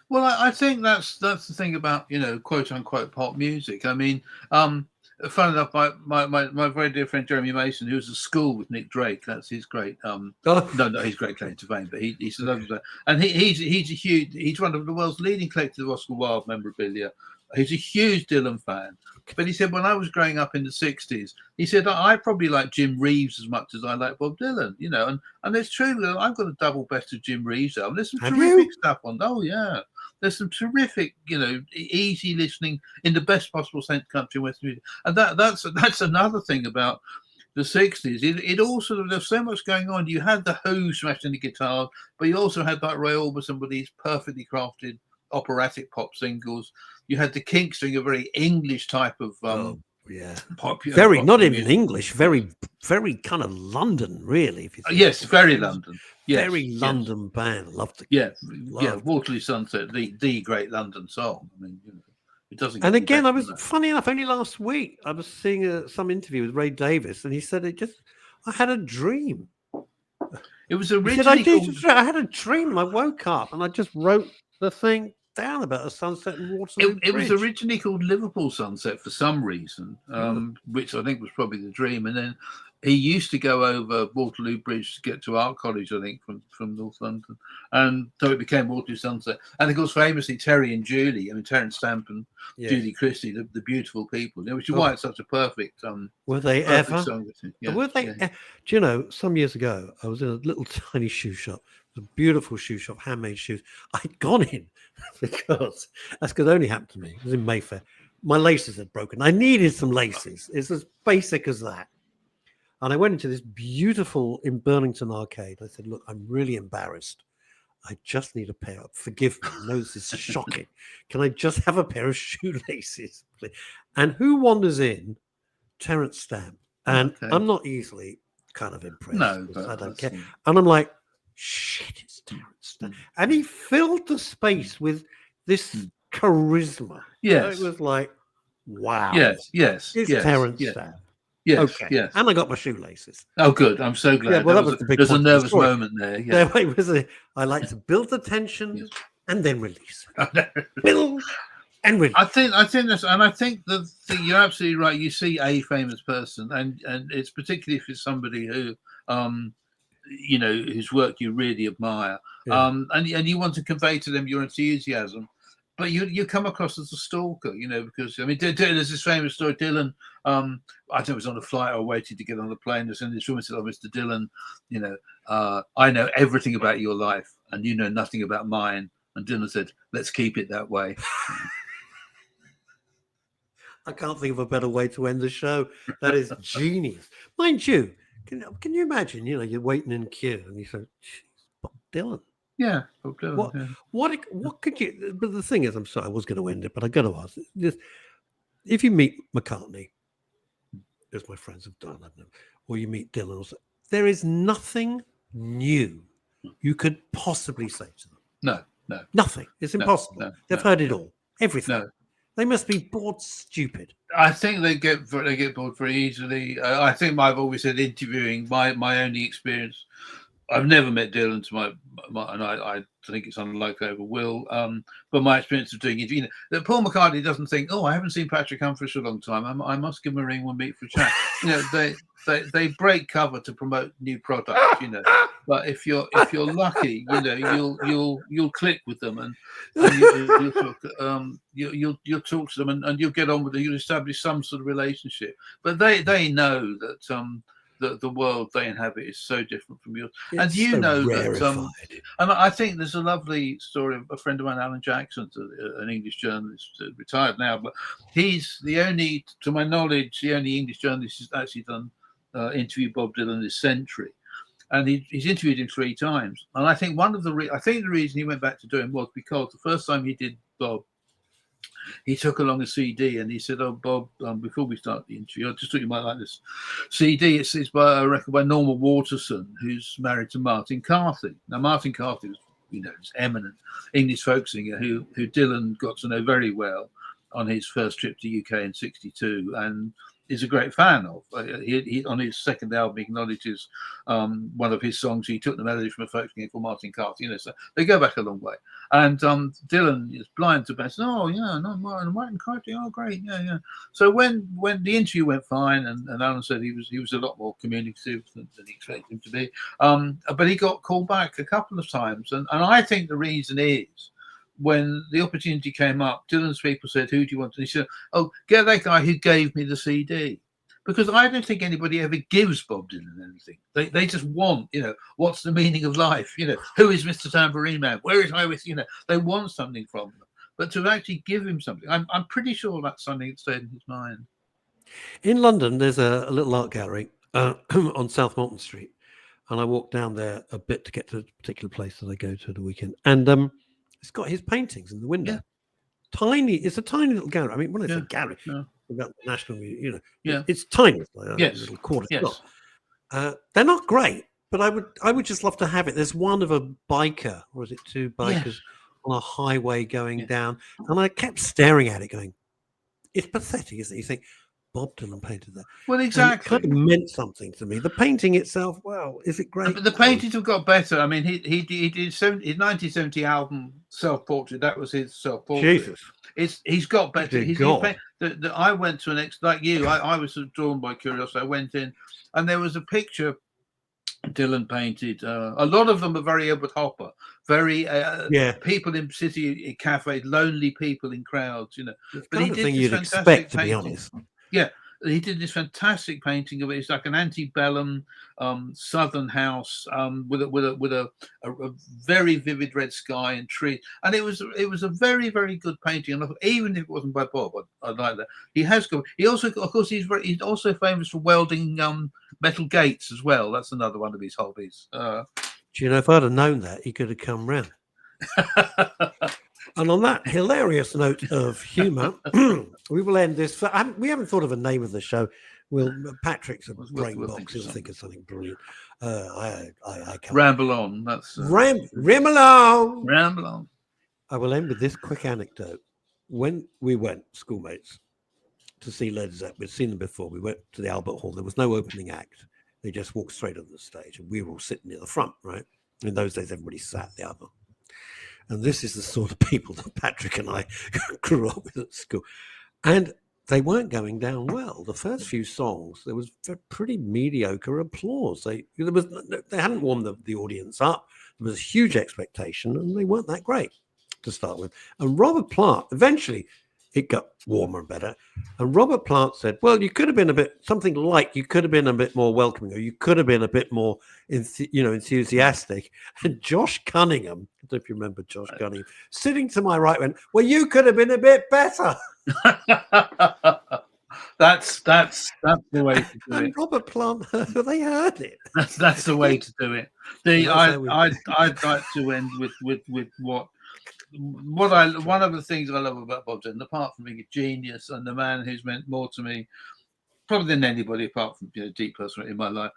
Well, I think that's the thing about quote unquote pop music. I mean, fun enough, my very dear friend Jeremy Mason, who was at school with Nick Drake, that's his great his great claim to fame, but he's a lovely player, and he's one of the world's leading collectors of Oscar Wilde memorabilia. He's a huge Dylan fan, but he said when I was growing up in the 60s, he said I probably like Jim Reeves as much as I like Bob Dylan, and it's true. I've got a double best of Jim Reeves album. There's some terrific stuff on. Oh yeah. There's some terrific, easy listening in the best possible sense country and Western music, and that's another thing about the 60s. It all sort of, there's so much going on. You had the Who smashing the guitars, but you also had like Roy Orbison with these perfectly crafted operatic pop singles. You had the Kinks doing a very English type of pop. Not even English, very kind of London, really. If you think yes, very London. Yes, very London band. Loved it. Yeah, Waterloo Sunset, the great London song. I mean, it doesn't. And again, funny enough, only last week I was seeing some interview with Ray Davis, and he said I had a dream. It was originally. I had a dream, and I woke up, and I just wrote the thing down about a sunset in Waterloo. It was originally called Liverpool Sunset for some reason, which I think was probably the dream, and then. He used to go over Waterloo Bridge to get to Art College, I think, from North London. And so it became Waterloo Sunset. And, of course, famously, Terry and Julie, Terence Stamp and Julie Christie, the beautiful people, which is why it's such a perfect were they ever? Song. Were they? Do you know, some years ago, I was in a little tiny shoe shop. It was a beautiful shoe shop, handmade shoes. I'd gone in because that's could only happen to me. It was in Mayfair. My laces had broken. I needed some laces. It's as basic as that. And I went into this beautiful in Burlington arcade. I said, "Look, I'm really embarrassed. I just need a pair of, forgive me, I know this is shocking. Can I just have a pair of shoelaces, please?" And who wanders in? Terence Stamp. And Okay. I'm not easily kind of impressed. No, because but I don't care. that's- And I'm like, shit, it's Terence Stamp. And he filled the space with this charisma. Yes. It was like, wow. Yes. It's Terence Yes. Stamp. Yes. Okay. Yes. And I got my shoelaces. Oh, good. I'm so glad. Yeah, well, that was the big there's a point of the nervous story. moment there. Yeah. It was I like to build the tension Yes. and then release. Build and release. I think that's, and I think that you're absolutely right. You see a famous person, and it's particularly if it's somebody who, you know, whose work you really admire, Yeah. and you want to convey to them your enthusiasm, but you come across as a stalker, you know, because I mean, there's this famous story. Dylan, I don't know, was on a flight or waiting to get on the plane. There's in this room and said, "Oh, Mr. Dylan, you know, I know everything about your life, and you know nothing about mine." And Dylan said, "Let's keep it that way." I can't think of a better way to end the show. That is genius. Mind you, can you imagine, you know, you're waiting in queue and you say, Bob Dylan. Yeah. Bob Dylan, yeah. What could you, but the thing is, I'm sorry, I was going to end it, but I got to ask this. If you meet McCartney, as my friends have done, or you meet Dylan, there is nothing new you could possibly say to them. No. Nothing. It's impossible. They've heard it all. Everything. No. They must be bored stupid. I think they get bored very easily. I think I've always said interviewing. My only experience, I've never met Dylan to my and I think it's unlikely I ever will. But my experience of doing it, you know, that Paul McCartney doesn't think, "Oh, I haven't seen Patrick Humphries for a long time. I must give him a ring. We'll meet for a chat." You know, they break cover to promote new products. You know, but if you're lucky, you know, you'll click with them and you'll talk to them and you'll get on with it. You'll establish some sort of relationship. But they know that the world they inhabit is so different from yours. It's and you so know rarefied. that, and I think there's a lovely story of a friend of mine, Alan Jackson, an English journalist, retired now, but he's the only, to my knowledge, the only English journalist who's actually done interview Bob Dylan this century. And he's interviewed him 3 times. And I think the reason he went back to do him was because the first time he did Bob, he took along a CD and he said, "Oh, Bob, before we start the interview, I just thought you might like this CD. It's by a record by Norma Waterson, who's married to Martin Carthy." Now, Martin Carthy was, you know, this eminent English folk singer who Dylan got to know very well on his first trip to UK in '62, and is a great fan of. He on his second album, he acknowledges one of his songs. He took the melody from a folk singer called Martin Carthy. You know, so they go back a long way. And Dylan is blind to best. "Oh yeah, no, Martin Carthy. Oh great, yeah." So when the interview went fine, and Alan said he was a lot more communicative than he expected him to be, but he got called back a couple of times, and I think the reason is, when the opportunity came up, Dylan's people said, "Who do you want?" And he said, "Oh, get that guy who gave me the CD." Because I don't think anybody ever gives Bob Dylan anything. They just want, you know, what's the meaning of life? You know, who is Mr. Tambourine Man? Where is I with, you know, they want something from them. But to actually give him something, I'm pretty sure that's something that stayed in his mind. In London, there's a little art gallery on South Molton Street. And I walk down there a bit to get to a particular place that I go to the weekend. And it's got his paintings in the window. Yeah. It's a tiny little gallery. I mean, when it's a gallery, about the National, you know, it's tiny. It's like a little corner. Yes. They're not great, but I would just love to have it. There's one of a biker, or is it 2 bikers on a highway going down, and I kept staring at it, going, "It's pathetic, isn't it?" You think, Bob Dylan painted that. Well, exactly. And it kind of meant something to me. The painting itself, well, is it great? But the paintings have got better. I mean, he did his 1970 album Self-Portrait. That was his self-portrait. Jesus. He's got better. I went to an like you. I was sort of drawn by curiosity. I went in, and there was a picture Dylan painted. A lot of them are very Edward Hopper, very people in city cafes, lonely people in crowds. You know, It's the kind of thing you'd expect, to be honest. Yeah, he did this fantastic painting of it. It's like an antebellum southern house with a very vivid red sky and tree, and it was a very, very good painting. And even if it wasn't by Bob, I like that. He has got. He also, of course, he's also famous for welding metal gates as well. That's another one of his hobbies. Do you know, if I'd have known that, he could have come round. And on that hilarious note of humour, we will end this. We haven't thought of a name of the show. Patrick's a brain box. He'll think of something brilliant. I can't. Ramble on. That's ramble on. Ramble on. I will end with this quick anecdote. When we went, schoolmates, to see Led Zeppelin, we'd seen them before. We went to the Albert Hall. There was no opening act. They just walked straight on the stage, and we were all sitting near the front, right? In those days, everybody sat at the Albert. And this is the sort of people that Patrick and I grew up with at school. And they weren't going down well. The first few songs, there was pretty mediocre applause. They hadn't warmed the audience up. There was a huge expectation, and they weren't that great to start with. And Robert Plant, eventually, it got warmer and better. And Robert Plant said, well, you could have been you could have been a bit more welcoming, or you could have been a bit more, enthusiastic. And Josh Cunningham, I don't know if you remember Josh Cunningham, sitting to my right went, well, you could have been a bit better. That's the way to do it. And Robert Plant, they heard it. That's the way to do it. I'd like to end with one of the things I love about Bob Dylan, apart from being a genius and the man who's meant more to me probably than anybody apart from deep person in my life.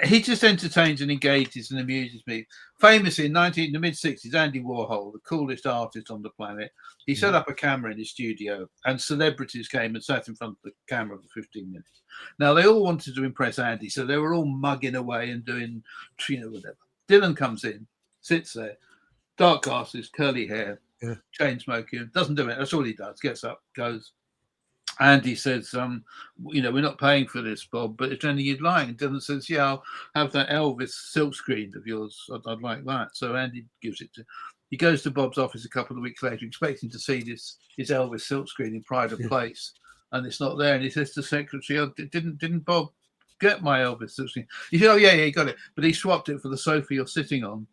He just entertains and engages and amuses me. Famously, in the mid-60s, Andy Warhol, the coolest artist on the planet, he set up a camera in his studio, and celebrities came and sat in front of the camera for 15 minutes. Now, they all wanted to impress Andy, so they were all mugging away and doing, whatever. Dylan comes in, sits there, dark glasses, curly hair, chain smoking, doesn't do it. That's all he does. Gets up, goes. Andy says, we're not paying for this, Bob, but if anything you'd like. And Dylan says, yeah, I'll have that Elvis silkscreen of yours. I'd like that. So Andy gives it to. He goes to Bob's office a couple of weeks later, expecting to see his Elvis silkscreen in pride of place, and it's not there. And he says to the secretary, "Oh, didn't Bob get my Elvis silkscreen?" He said, "Oh yeah, he got it, but he swapped it for the sofa you're sitting on."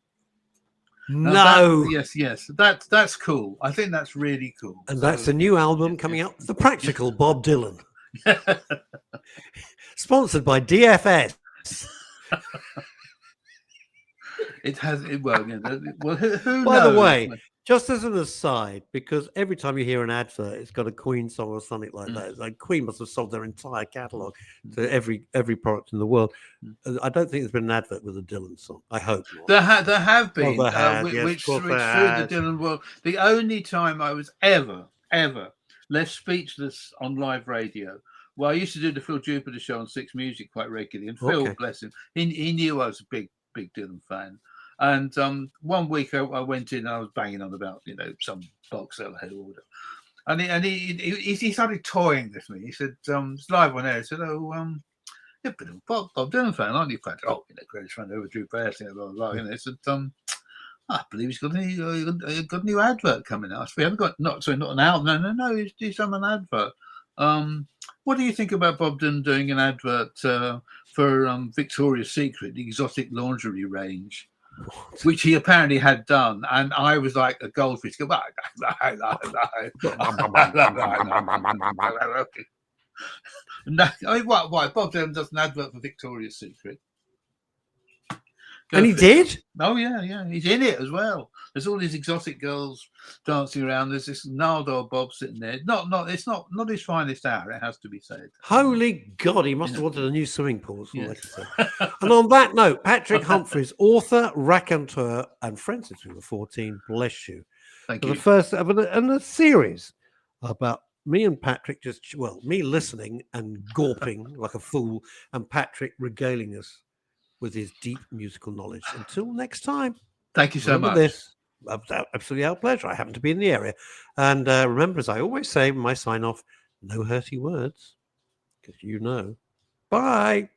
No. Yes. That's cool. I think that's really cool. And that's a new album coming out, The Practical Bob Dylan. Sponsored by DFS. It has it well, who By knows? the way, just as an aside, because every time you hear an advert, it's got a Queen song or something like that. It's like Queen must have sold their entire catalogue to every product in the world. I don't think there's been an advert with a Dylan song. I hope not. There have been, which through the Dylan world. The only time I was ever left speechless on live radio. Well, I used to do the Phil Jupiter show on Six Music quite regularly, and Phil, bless him, he knew I was a big Dylan fan. And one week I went in and I was banging on about, some box that I had ordered. And he started toying with me. He said, it's live on air. He said, yeah, but Bob Dylan fan, aren't you, Patrick? Oh, greatest fan ever, Drew Bass, blah, blah, blah. He said, I believe he's got a new advert coming out. We haven't got, not an album. No, he's done an advert. What do you think about Bob Dylan doing an advert for Victoria's Secret, the exotic lingerie range? Which he apparently had done, and I was like a goldfish. Go back. No, I mean, why? Bob Dylan does an advert for Victoria's Secret. And he did? Oh yeah. He's in it as well. There's all these exotic girls dancing around. There's this gnarled old Bob sitting there. It's not his finest hour, it has to be said. Holy God, he must have wanted a new swimming pool. And on that note, Patrick Humphries, author, raconteur, and friend since we were 14. Bless you. Thank you. The first of a series about me and Patrick me listening and gawping like a fool, and Patrick regaling us with his deep musical knowledge. Until next time. Thank you so much. This. Absolutely our pleasure. I happen to be in the area. And remember, as I always say, my sign off, no hurty words, because Bye.